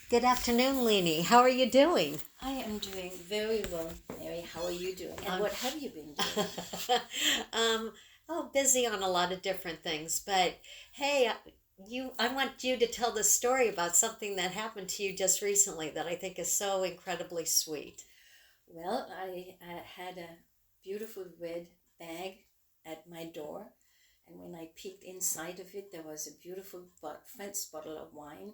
Good afternoon, Leanie. How are you doing? I am doing very well, Mary. How are you doing? And what have you been doing? um, busy on a lot of different things, but hey, I want you to tell the story about something that happened to you just recently that I think is so incredibly sweet. Well, I had a beautiful red bag at my door, and when I peeked inside of it, there was a beautiful French bottle of wine,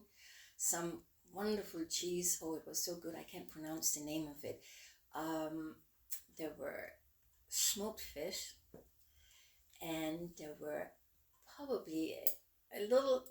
some wonderful cheese. Oh, it was so good. I can't pronounce the name of it. There were smoked fish, and there were probably a little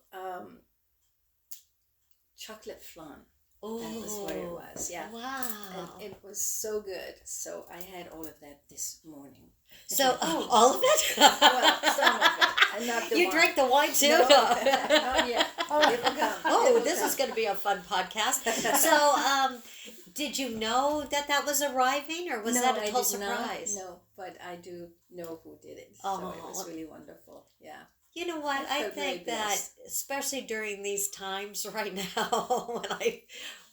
chocolate flan. That was what it Oh, was, yeah. And wow. it was so good. So I had all of that this morning. So, all of Well, some of it? it, and not the You wine. drank the wine too? No, not yet. Oh, it will come. Oh, this is going to be a fun podcast. So, did you know that that was arriving, or was No, that a I total did not. surprise? No, but I do know who did it. So it was Oh, really wonderful. Yeah. you know what? I I felt very think that blessed. especially during these times right now,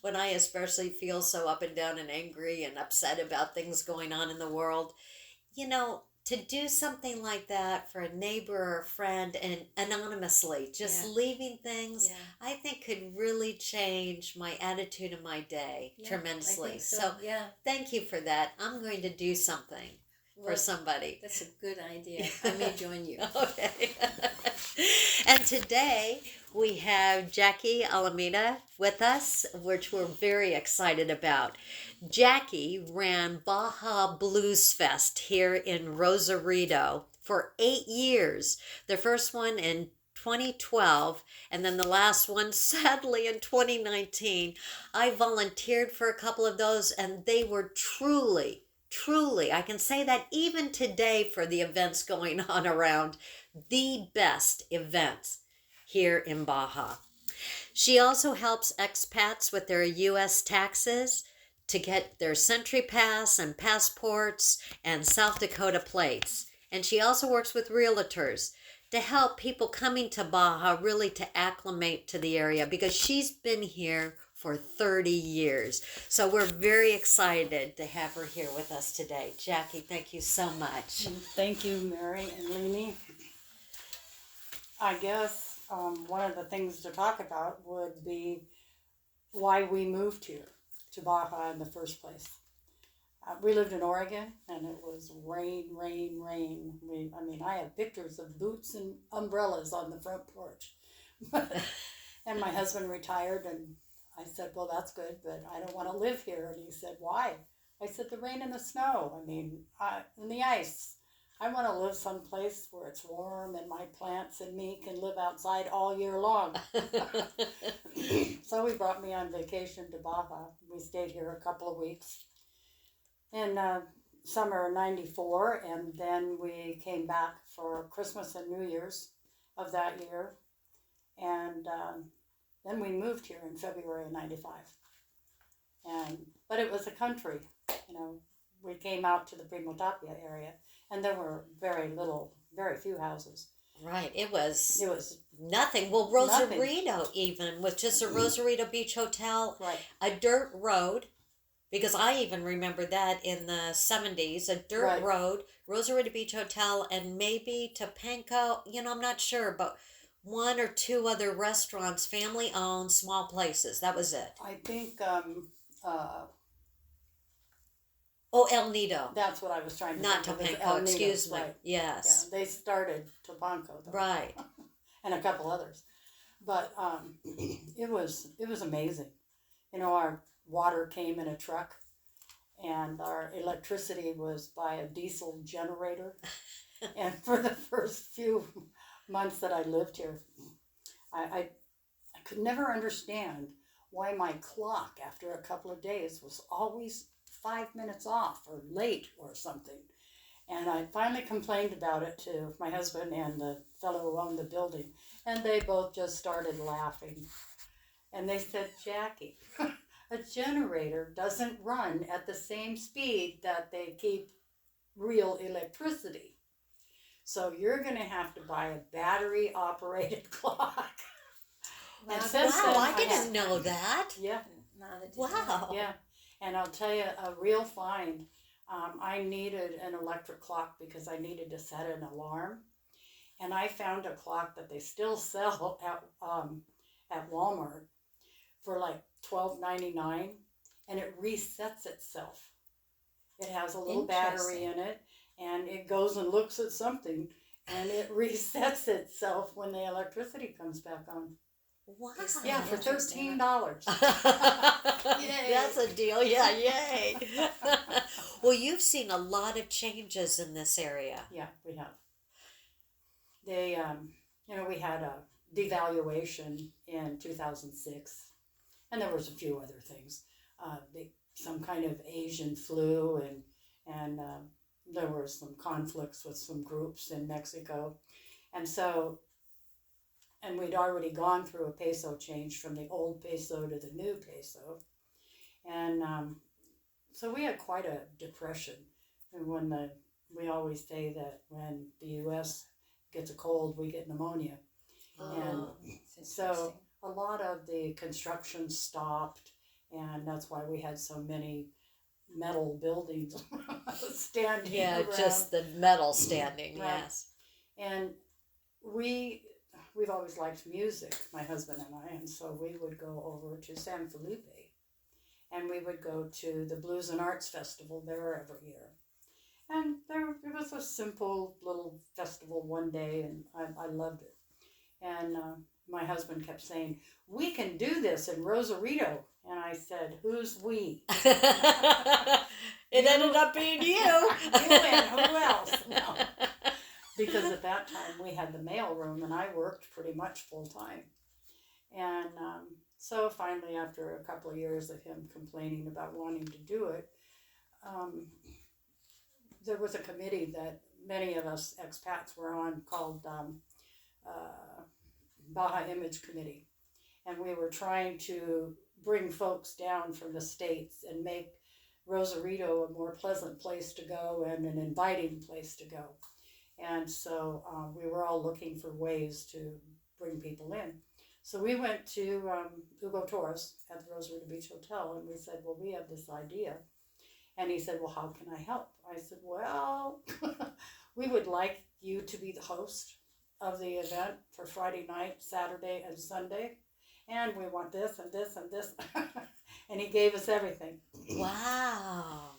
when I especially feel so up and down and angry and upset about things going on in the world, to do something like that for a neighbor or a friend and anonymously, just Yeah. leaving things, Yeah. I think could really change my attitude of my day Yeah. I tremendously. think so. So Yeah. thank you for that. I'm going to do something for Well, somebody. that's a good idea. I may join you. Okay. And today we have Jackie Alameda with us, which we're very excited about. Jackie ran Baja Blues Fest here in Rosarito for 8 years. The first one in 2012, and then the last one, sadly, in 2019. I volunteered for a couple of those, and they were truly, I can say that even today for the events going on around, the best events here in Baja. She also helps expats with their U.S. taxes to get their Century Pass and passports and South Dakota plates. And she also works with realtors to help people coming to Baja really to acclimate to the area because she's been here for 30 years. So we're very excited to have her here with us today. Jackie, thank you so much. Thank you, Mary and Lainey. I guess one of the things to talk about would be why we moved here to Baja in the first place. We lived in Oregon, and it was rain, rain, rain. I have pictures of boots and umbrellas on the front porch. And my husband retired, and I said, well, that's good, but I don't want to live here. And he said, why? I said, the rain and the snow. And the ice. I want to live someplace where it's warm and my plants and me can live outside all year long. So he brought me on vacation to Baja. We stayed here a couple of weeks in summer '94, and then we came back for Christmas and New Year's of that year. And then we moved here in February of '95. But it was a country, you know. We came out to the Primo Tapia area, and there were very few houses. Right, it was It was nothing. Well, nothing. Rosarito even was just a Rosarito Beach Hotel, Right. a dirt road, because I even remember that in the 70s, a dirt Right. road, Rosarito Beach Hotel, and maybe Topanga, I'm not sure, but one or two other restaurants, family owned, small places. That was it. I think Oh, El Nido, that's what I was trying to not think of. It's Topanga, El Nido, excuse me. right. Yeah, Yes. they started Topanco, though. Right. And a couple others. But it was amazing. You know, our water came in a truck, and our electricity was by a diesel generator. And for the first few months that I lived here, I could never understand why my clock after a couple of days was always 5 minutes off or late or something. And I finally complained about it to my husband and the fellow who owned the building, and they both just started laughing. And they said, Jackie, a generator doesn't run at the same speed that they keep real electricity. So you're going to have to buy a battery operated clock. And Now, since Wow, then, I didn't know that. Yeah, now that Wow. yeah. And I'll tell you a real find. I needed an electric clock because I needed to set an alarm, and I found a clock that they still sell at Walmart for like $12.99, and it resets itself. It has a little battery in it, and it goes and looks at something, and it resets itself when the electricity comes back on. Wow. Yeah, for Interesting. $13. That's a deal. Yeah, yay. Well, you've seen a lot of changes in this area. Yeah, we have. They, we had a devaluation in 2006, and there was a few other things. Some kind of Asian flu, and there were some conflicts with some groups in Mexico, and so, and we'd already gone through a peso change from the old peso to the new peso, and so we had quite a depression. And we always say that when the U.S. gets a cold, we get pneumonia. And so a lot of the construction stopped, and that's why we had so many metal buildings standing Yeah, around. just the metal standing, Right. yes. And we've always liked music, my husband and I, and so we would go over to San Felipe, and we would go to the Blues and Arts Festival there every year. And it was a simple little festival one day, and I loved it. And my husband kept saying, "We can do this in Rosarito." And I said, "Who's we?" It ended up being you. You and who else? No. Because at that time we had the mail room, and I worked pretty much full time. And so finally, after a couple of years of him complaining about wanting to do it, there was a committee that many of us expats were on called Baja Image Committee. And we were trying to bring folks down from the States and make Rosarito a more pleasant place to go and an inviting place to go. And so we were all looking for ways to bring people in. So we went to Hugo Torres at the Rosarito Beach Hotel, and we said, "Well, we have this idea." And he said, "Well, how can I help?" I said, "Well, we would like you to be the host of the event for Friday night, Saturday, and Sunday. And we want this and this and this." And he gave us everything. Wow.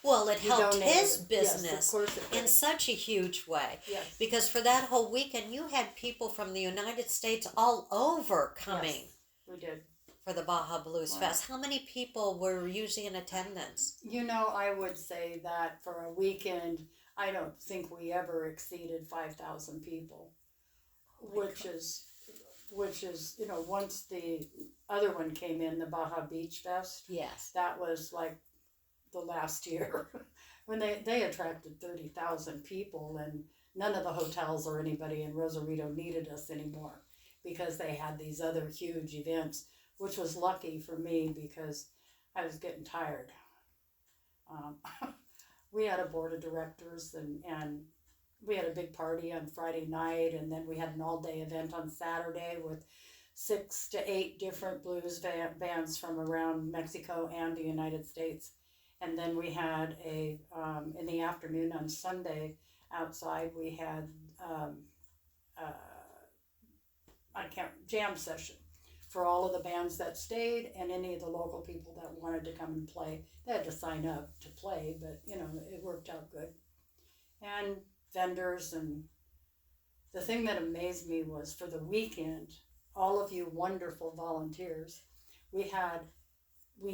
Well, it He helped donated his it. business Yes, of course it did. in such a huge way. Yes. Because for that whole weekend, you had people from the United States all over coming Yes, we did. for the Baja Blues Wow. Fest. How many people were usually in attendance? I would say that for a weekend, I don't think we ever exceeded 5,000 people, which is, once the other one came in, the Baja Beach Fest, Yes. that was like the last year when they attracted 30,000 people, and none of the hotels or anybody in Rosarito needed us anymore because they had these other huge events, which was lucky for me because I was getting tired. We had a board of directors, and we had a big party on Friday night, and then we had an all-day event on Saturday with 6 to 8 different blues bands from around Mexico and the United States. And then we had in the afternoon on Sunday outside, we had jam session for all of the bands that stayed and any of the local people that wanted to come and play. They had to sign up to play, but it worked out good. And vendors, and the thing that amazed me was for the weekend, all of you wonderful volunteers, we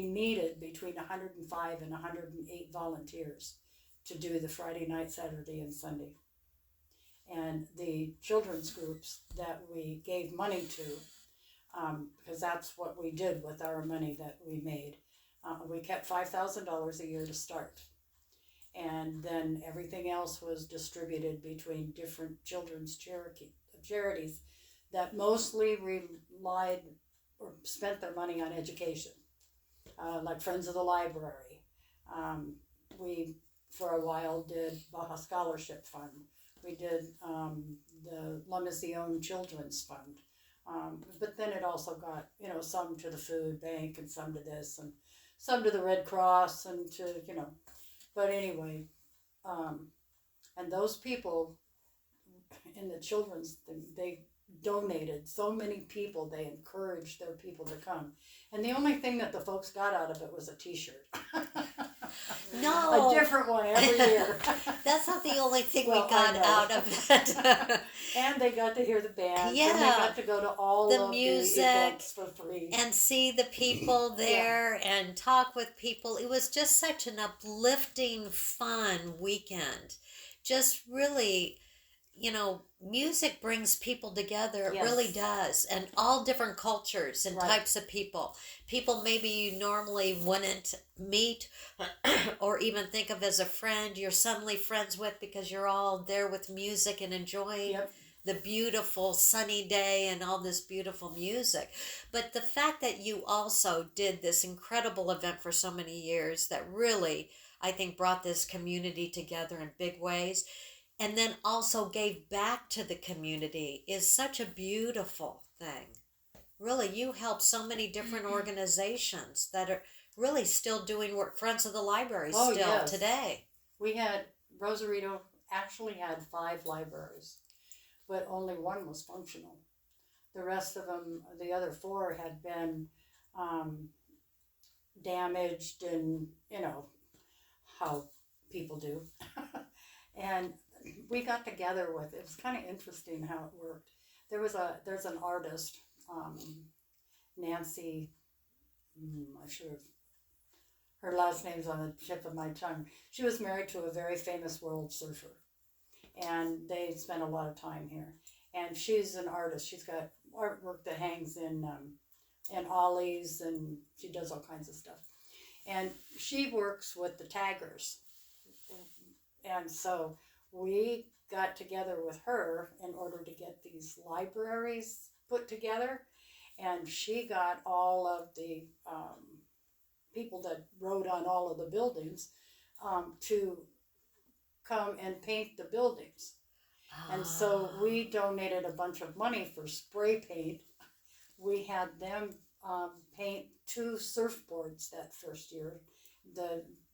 needed between 105 and 108 volunteers to do the Friday night, Saturday, and Sunday. And the children's groups that we gave money to, because that's what we did with our money that we made. We kept $5,000 a year to start. And then everything else was distributed between different children's charities that mostly relied or spent their money on education, like Friends of the Library. We, for a while, did Baja Scholarship Fund. We did the La Misión Children's Fund. But then it also got, some to the food bank and some to this and some to the Red Cross and to, but anyway, um, and those people in the children's thing, they donated so many people, they encouraged their people to come. And the only thing that the folks got out of it was a t-shirt. No. A different one every year. That's not the only thing Well, we got I know. out of it. And they got to hear the band. Yeah. And they got to go to all The of music the events for free. And see the people there and talk with people. It was just such an uplifting, fun weekend. Just really, music brings people together. It Yes. really does. And all different cultures and Right. types of people. People maybe you normally wouldn't meet or even think of as a friend, you're suddenly friends with because you're all there with music and enjoying Yep. the beautiful sunny day and all this beautiful music. But the fact that you also did this incredible event for so many years that really, I think, brought this community together in big ways and then also gave back to the community is such a beautiful thing. Really, you help so many different organizations that are really still doing work. Friends of the Library Oh, still yes. today. We had, Rosarito actually had 5 libraries, but only one was functional. The rest of them, the other 4 had been damaged and, how people do. And we got together with, it was kind of interesting how it worked. There's an artist, Nancy, I should have, her last name's on the tip of my tongue. She was married to a very famous world surfer, and they spent a lot of time here. And she's an artist. She's got artwork that hangs in ollies, and she does all kinds of stuff. And she works with the taggers. And so we got together with her in order to get these libraries put together. And she got all of the people that wrote on all of the buildings to come and paint the buildings. And so we donated a bunch of money for spray paint. We had them paint 2 surfboards that first year.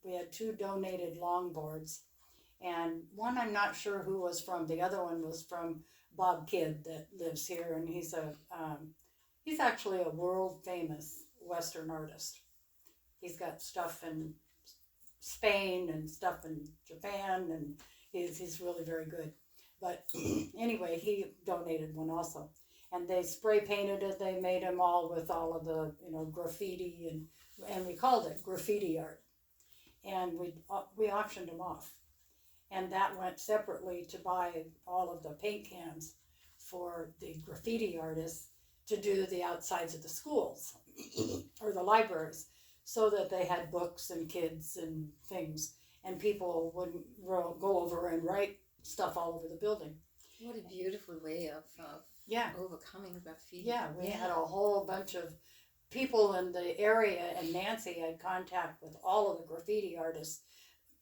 We had 2 donated longboards. And one I'm not sure who was from. The other one was from Bob Kidd that lives here. And he's actually a world famous Western artist. He's got stuff in Spain and stuff in Japan, and he's really very good. But anyway, he donated one also, and they spray painted it. They made them all with all of the graffiti, and we called it graffiti art, and we auctioned them off, and that went separately to buy all of the paint cans for the graffiti artists to do the outsides of the schools or the libraries, so that they had books and kids and things, and people wouldn't go over and write stuff all over the building. What a beautiful way of Yeah. overcoming graffiti. Yeah, we had a whole bunch of people in the area, and Nancy had contact with all of the graffiti artists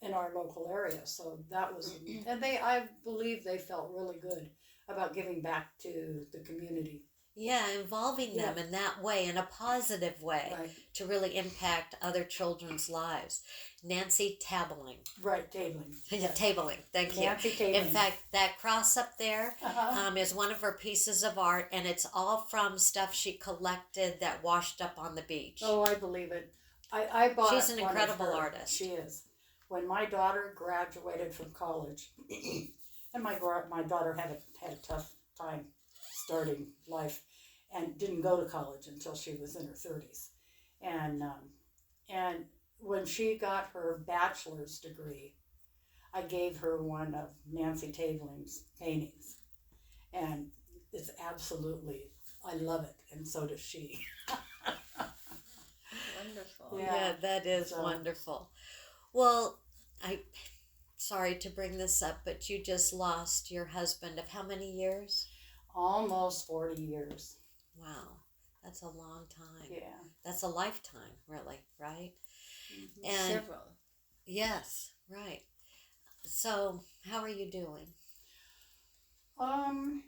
in our local area. So that was, and I believe they felt really good about giving back to the community. Yeah, involving them in that way, in a positive way, Right. to really impact other children's lives. Nancy Tabling. Right, tabling. Yeah, Tabling, thank you. Nancy tabling. In fact, that cross up there Uh-huh. is one of her pieces of art, and it's all from stuff she collected that washed up on the beach. Oh, I believe it. I bought. She's an one of incredible her. artist. She is. When my daughter graduated from college, and my daughter had a tough time starting life, and didn't go to college until she was in her 30s, and when she got her bachelor's degree, I gave her one of Nancy Tabling's paintings, and it's absolutely, I love it, and so does she. Wonderful. Yeah, that is So- wonderful. Well, sorry to bring this up, but you just lost your husband of how many years? Almost 40 years. Wow, that's a long time. Yeah. That's a lifetime, really, right? Mm-hmm. And Several. yes, right. So, how are you doing? I'm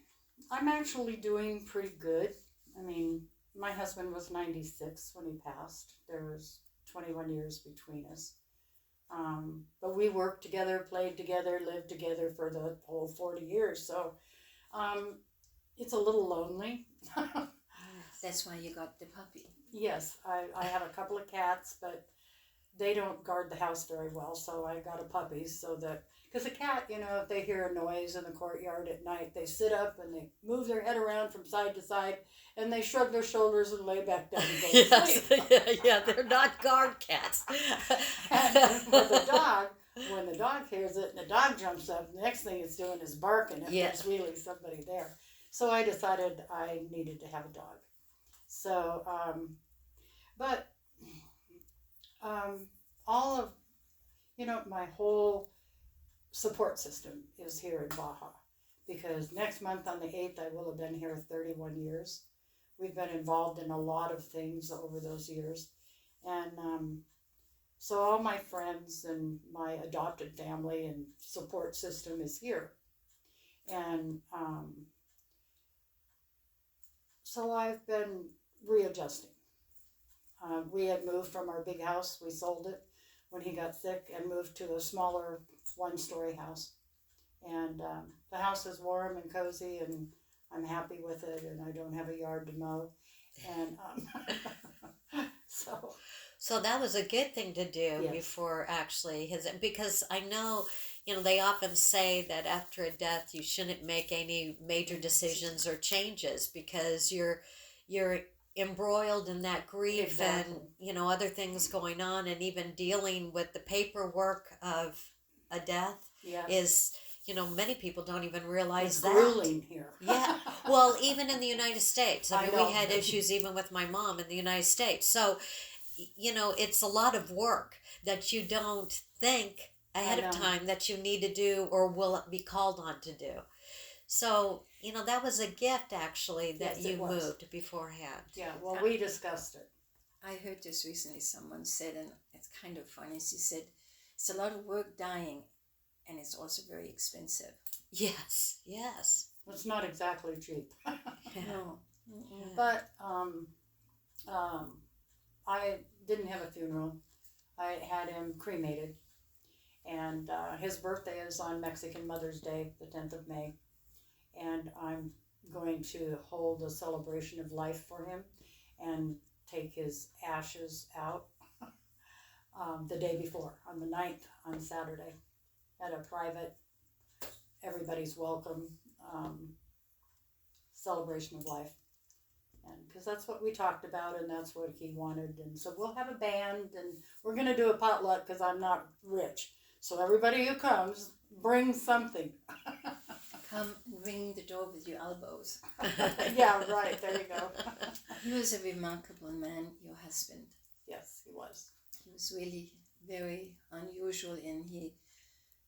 actually doing pretty good. I mean, my husband was 96 when he passed. There was 21 years between us. But we worked together, played together, lived together for the whole 40 years. So um, it's a little lonely. That's why you got the puppy. Yes, I have a couple of cats, but they don't guard the house very well. So I got a puppy so that, because a cat, if they hear a noise in the courtyard at night, they sit up and they move their head around from side to side and they shrug their shoulders and lay back down and go to Yes, sleep. yeah, they're not guard cats. But the dog, when the dog hears it and the dog jumps up, the next thing it's doing is barking if Yeah. there's really somebody there. So I decided I needed to have a dog. So, but all of, my whole support system is here in Baja because next month on the 8th, I will have been here 31 years. We've been involved in a lot of things over those years. And so all my friends and my adopted family and support system is here. And so I've been readjusting. We had moved from our big house. We sold it when he got sick and moved to a smaller one-story house. And the house is warm and cozy, and I'm happy with it, and I don't have a yard to mow. And so So that was a good thing to do Yes. before actually because I know, they often say that after a death you shouldn't make any major decisions or changes because you're embroiled in that grief Exactly. and, other things going on, and even dealing with the paperwork of a death yeah, is, many people don't even realize it's that. grueling here. Yeah. Well, even in the United States. I I mean, know. we had issues even with my mom in the United States. So, it's a lot of work that you don't think ahead I of know. time that you need to do or will be called on to do. So, that was a gift actually that Yes, it you was. moved beforehand. Yeah, well, we discussed it. I heard this recently. Someone said, and it's kind of funny. She said, "It's a lot of work dying, and it's also very expensive." Yes, yes. It's not exactly cheap. No. But I didn't have a funeral. I had him cremated. And his birthday is on Mexican Mother's Day, the 10th of May. And I'm going to hold a celebration of life for him and take his ashes out the day before, on the 9th, on Saturday, at a private, everybody's welcome celebration of life. And because that's what we talked about and that's what he wanted. And so we'll have a band and we're going to do a potluck because I'm not rich. So everybody who comes, bring something. Come and ring the door with your elbows. Yeah, right. There you go. He was a remarkable man, your husband. Yes, he was. He was really very unusual, and he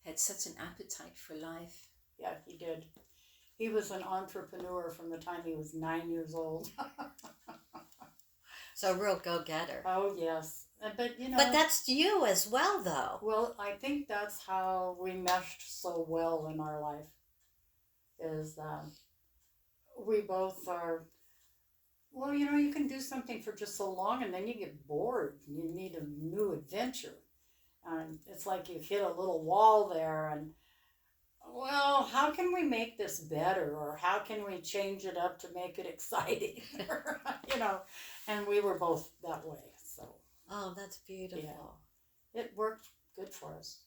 had such an appetite for life. Yeah, he did. He was an entrepreneur from the time he was 9 years old. So a real go-getter. Oh, yes. But, But that's you as well, though. well, I think that's how we meshed so well in our life. Is we both are, well, you can do something for just so long and then you get bored and you need a new adventure. And it's like you've hit a little wall there and, well, how can we make this better? Or how can we change it up to make it exciting? And we were both that way. So Oh, that's beautiful. it worked good for us.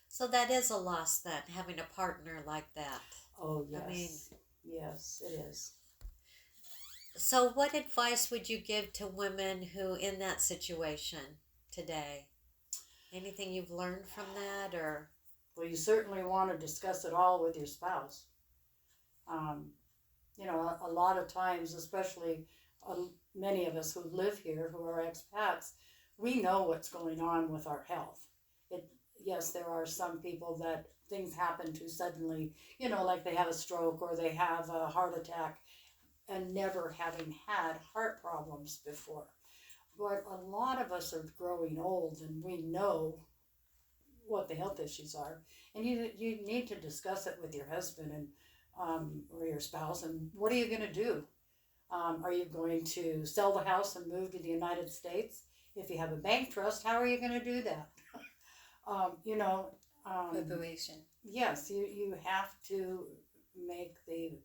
So that is a loss then, having a partner like that. Oh, yes. I mean, yes, it is. so what advice would you give to women who in that situation today? Anything you've learned from that, or? Well, you certainly want to discuss it all with your spouse. A lot of times, especially many of us who live here, who are expats, we know what's going on with our health. Yes, there are some people that things happen to suddenly, like they have a stroke or they have a heart attack and never having had heart problems before. But a lot of us are growing old and we know what the health issues are. And you need to discuss it with your husband and or your spouse. And what are you going to do? Are you going to sell the house and move to the United States? If you have a bank trust, how are you going to do that? You know, Preparation. yes, you have to make the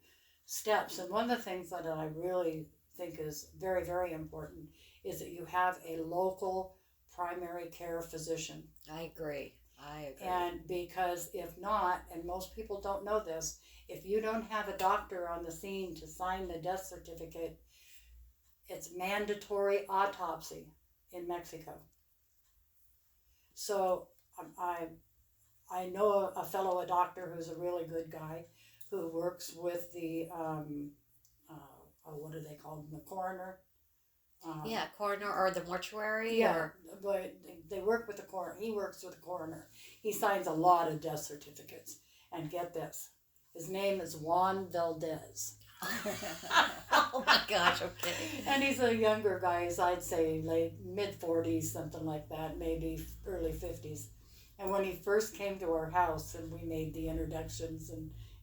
steps. And one of the things that I really think is very, very important is that you have a local primary care physician. I agree. And because if not, and most people don't know this, if you don't have a doctor on the scene to sign the death certificate, it's mandatory autopsy in Mexico. So I know a doctor who's a really good guy who works with the what do they call them, the coroner. Yeah, coroner or the mortuary. Yeah, or but they work with the coroner. He works with the coroner. He signs a lot of death certificates. And get this, his name is Juan Valdez. Oh my gosh, okay. And he's a younger guy. I'd say late mid-40s, something like that, maybe early 50s. And when he first came to our house and we made the introductions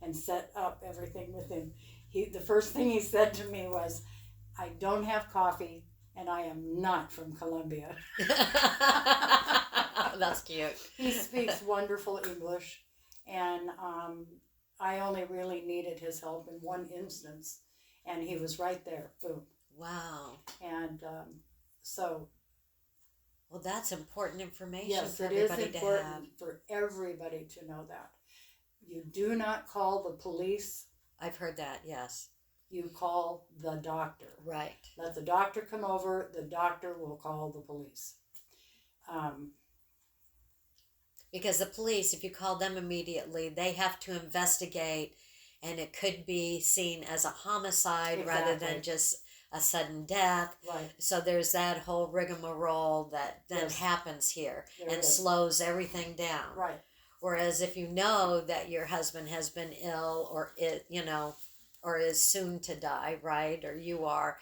and set up everything with him, the first thing he said to me was, I don't have coffee and I am not from Colombia. That's cute. He speaks wonderful English, and I only really needed his help in one instance, and he was right there. Boom. Wow. And so. Well, that's important information Yes, for it is everybody to have. important for everybody to know that. You do not call the police. I've heard that, yes. You call the doctor. Right. Let the doctor come over. The doctor will call the police. Because the police, if you call them immediately, they have to investigate, and it could be seen as a homicide rather than just a sudden death. Right. So there's that whole rigmarole that then happens here and slows everything down. Right. Whereas if you know that your husband has been ill or or is soon to die, right? Or you are,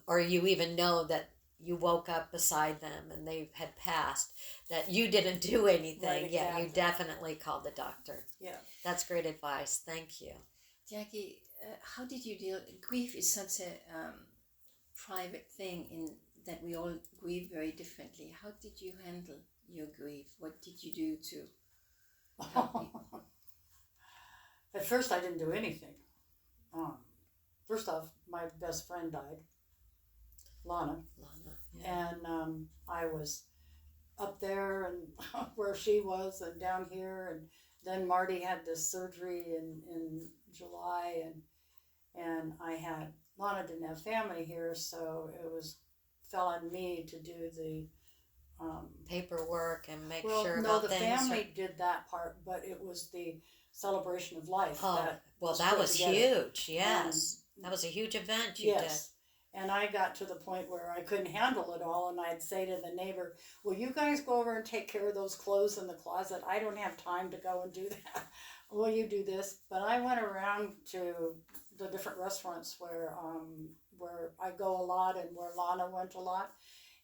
or you even know that you woke up beside them and they had passed, that you didn't do anything. Right, exactly. Yeah, you definitely called the doctor. Yeah. That's great advice. Thank you. Jackie, how did you deal? Grief is such a private thing in that we all grieve very differently. How did you handle your grief? What did you do to help people? At first, I didn't do anything. First off, my best friend died, Lana. Yeah. And I was up there and where she was and down here, and then Marty had this surgery in July, and I had Lana didn't have family here, so it fell on me to do the paperwork and make well, sure no, about the things. family did that part, but it was the celebration of life. Oh, that was huge. Yes, that was a huge event you did. And I got to the point where I couldn't handle it all, and I'd say to the neighbor, will you guys go over and take care of those clothes in the closet? I don't have time to go and do that. Will you do this? But I went around to the different restaurants where I go a lot and where Lana went a lot,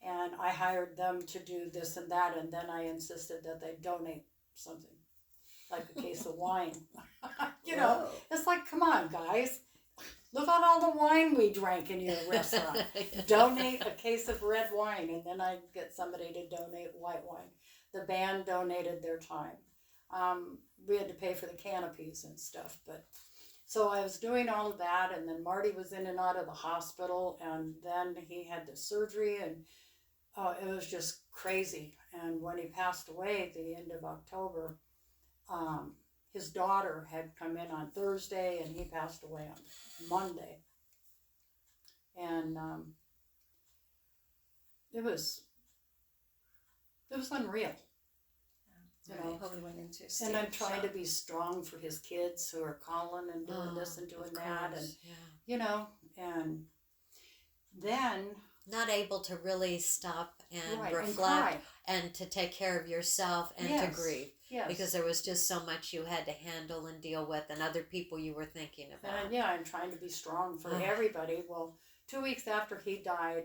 and I hired them to do this and that, and then I insisted that they donate something, like a case of wine. You know, it's like, come on, guys. Look at all the wine we drank in your restaurant. Donate a case of red wine, and then I'd get somebody to donate white wine. The band donated their time. We had to pay for the canopies and stuff. But so I was doing all of that, and then Marty was in and out of the hospital, and then he had the surgery, and it was just crazy. And when he passed away at the end of October, his daughter had come in on Thursday, and he passed away on Monday. And it was unreal. You know, probably went into and I'm trying to be strong for his kids who are calling and doing this and doing that, and you know, and then not able to really stop and reflect and to take care of yourself and to grieve. Yes. Because there was just so much you had to handle and deal with, and other people you were thinking about. And I'm trying to be strong for everybody. Well, 2 weeks after he died,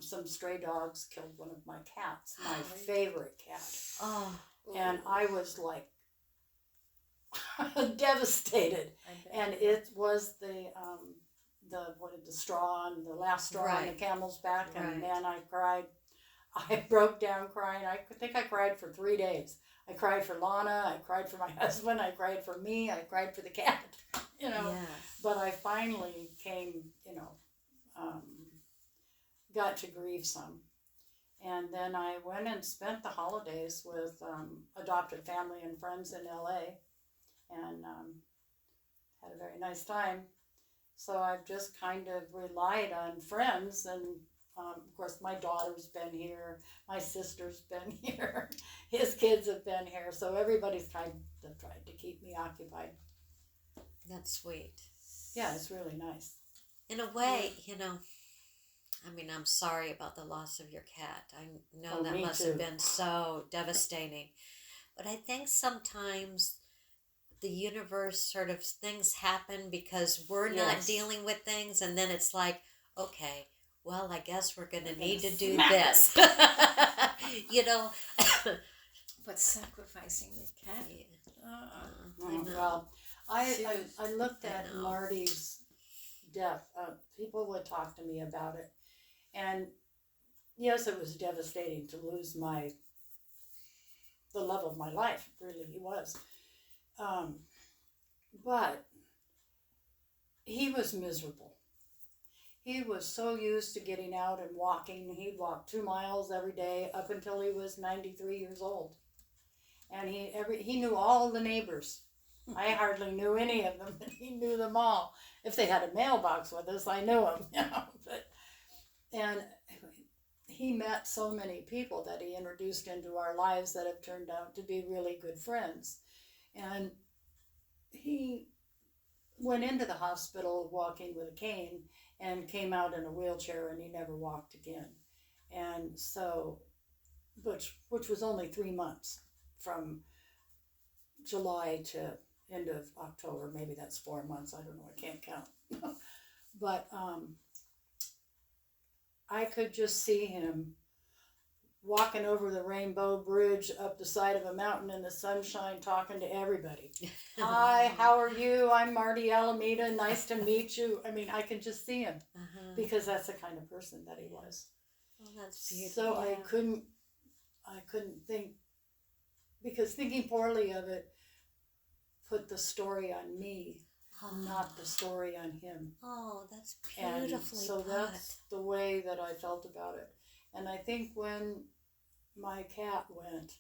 some stray dogs killed one of my cats, my favorite cat. Oh. And I was like devastated. And it was the straw and the last straw on the Right. camel's back, and Right. man, I cried. I broke down crying. I think I cried for 3 days. I cried for Lana. I cried for my husband. I cried for me. I cried for the cat. You know, Yes. but I finally came. Um, got to grieve some. And then I went and spent the holidays with adopted family and friends in LA, and had a very nice time. So I've just kind of relied on friends, and of course, my daughter's been here, my sister's been here, his kids have been here, so everybody's tried to keep me occupied. That's sweet. Yeah, it's really nice. In a way, I mean, I'm sorry about the loss of your cat. I know Oh, that me must too. have been so devastating. But I think sometimes the universe sort of things happen because we're not Yes. dealing with things, and then it's like, okay, well, I guess we're going to We're need to gonna do smack this. you know? But sacrificing the cat. I know. Well, I looked I at know. Marty's death. People would talk to me about it, and yes, it was devastating to lose the love of my life. Really, he was. But he was miserable. He was so used to getting out and walking. He'd walk 2 miles every day up until he was 93 years old, and he knew all the neighbors. I hardly knew any of them, but he knew them all. If they had a mailbox with us, I knew them. And he met so many people that he introduced into our lives that have turned out to be really good friends. And he went into the hospital walking with a cane and came out in a wheelchair, and he never walked again. And so, which was only 3 months from July to end of October. Maybe that's 4 months. I don't know. I can't count. But I could just see him walking over the Rainbow Bridge up the side of a mountain in the sunshine, talking to everybody. Hi, how are you? I'm Marty Alameda. Nice to meet you. I mean, I could just see him because that's the kind of person that he was. Oh, that's beautiful. So Yeah. I couldn't think, because thinking poorly of it put the story on me, not the story on him. Oh, that's And beautifully so put. that's the way that I felt about it. And I think when my cat went,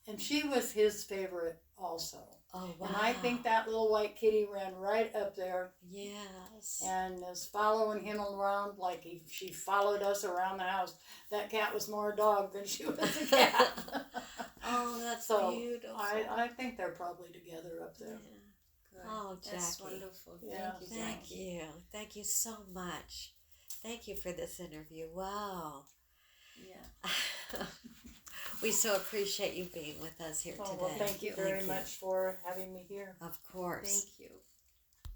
and she was his favorite also. Oh, wow. And I think that little white kitty ran right up there Yes. and is following him around like she followed us around the house. That cat was more a dog than she was a cat. Oh, that's So beautiful. I think they're probably together up there. Good. Oh, That's Jackie. wonderful. Yeah. Thank you. Thank Jackie. you. Thank you so much. Thank you for this interview. Wow. Yeah. We so appreciate you being with us here Oh, today. well, thank you very Thank much for having me here. Of course. Thank you.